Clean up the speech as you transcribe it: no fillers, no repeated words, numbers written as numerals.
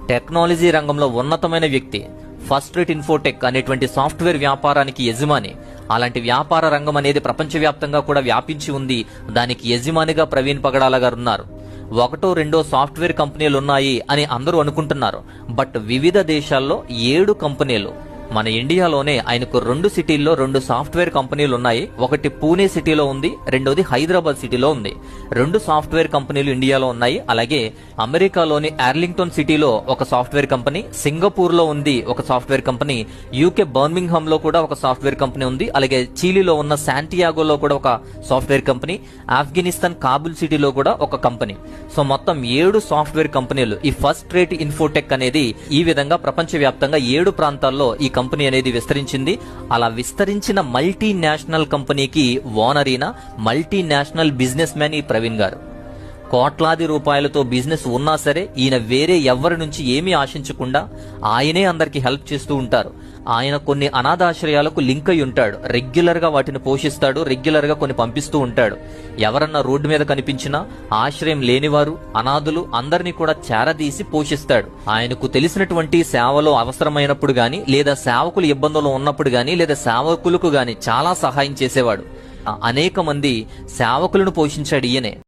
Technology రంగంలో ఉన్నతమైన వ్యక్తి, ఫస్ట్ రేట్ ఇన్ఫోటెక్ అనేటువంటి సాఫ్ట్వేర్ వ్యాపారానికి యజమాని. అలాంటి వ్యాపార రంగం అనేది ప్రపంచవ్యాప్తంగా కూడా వ్యాపించి ఉంది. దానికి యజమానిగా ప్రవీణ్ పగడాల గారు ఉన్నారు. ఒకటో రెండో సాఫ్ట్వేర్ కంపెనీలు ఉన్నాయి అని అందరూ అనుకుంటున్నారు. బట్ వివిధ దేశాల్లో 7 కంపెనీలు, మన ఇండియాలోనే ఆయనకు 2 సిటీల్లో 2 సాఫ్ట్వేర్ కంపెనీలు ఉన్నాయి. ఒకటి పూణే సిటీలో ఉంది, రెండోది హైదరాబాద్ సిటీలో ఉంది. 2 సాఫ్ట్వేర్ కంపెనీలు ఇండియాలో ఉన్నాయి. అలాగే అమెరికాలోని ఆర్లింగ్టన్ సిటీలో ఒక సాఫ్ట్వేర్ కంపెనీ, సింగపూర్ లో ఉంది ఒక సాఫ్ట్వేర్ కంపెనీ, యూకే బర్మింగ్హామ్ లో కూడా ఒక సాఫ్ట్వేర్ కంపెనీ ఉంది. అలాగే చిలీలో ఉన్న శాంటియాగోలో కూడా ఒక సాఫ్ట్వేర్ కంపెనీ, ఆఫ్ఘనిస్తాన్ కాబుల్ సిటీలో కూడా ఒక కంపెనీ. సో మొత్తం 7 సాఫ్ట్వేర్ కంపెనీలు. ఈ ఫస్ట్ రేట్ ఇన్ఫోటెక్ అనేది ఈ విధంగా ప్రపంచవ్యాప్తంగా 7 ప్రాంతాల్లో ఈ కంపెనీ అనేది విస్తరించింది. అలా విస్తరించిన మల్టీనేషనల్ కంపెనీకి ఓనర్ అయిన మల్టీనేషనల్ బిజినెస్ మ్యాన్ ఈ ప్రవీణ్ గారు. కోట్లాది రూపాయలతో బిజినెస్ ఉన్నా సరే ఈయన వేరే ఎవరి నుంచి ఏమీ ఆశించకుండా ఆయనే అందరికి హెల్ప్ చేస్తూ ఉంటారు. ఆయన కొన్ని అనాథాశ్రయాలకు లింక్ అయి ఉంటాడు. రెగ్యులర్ గా వాటిని పోషిస్తాడు, రెగ్యులర్ గా కొన్ని పంపిస్తూ ఉంటాడు. ఎవరన్నా రోడ్డు మీద కనిపించినా ఆశ్రయం లేనివారు, అనాథులు అందరినీ కూడా చేరదీసి పోషిస్తాడు. ఆయనకు తెలిసినటువంటి సేవలో అవసరమైనప్పుడు గాని, లేదా సేవకులు ఇబ్బందులు ఉన్నప్పుడు గాని, లేదా సేవకులకు గాని చాలా సహాయం చేసేవాడు. అనేక మంది సేవకులను పోషించాడు ఈయనే.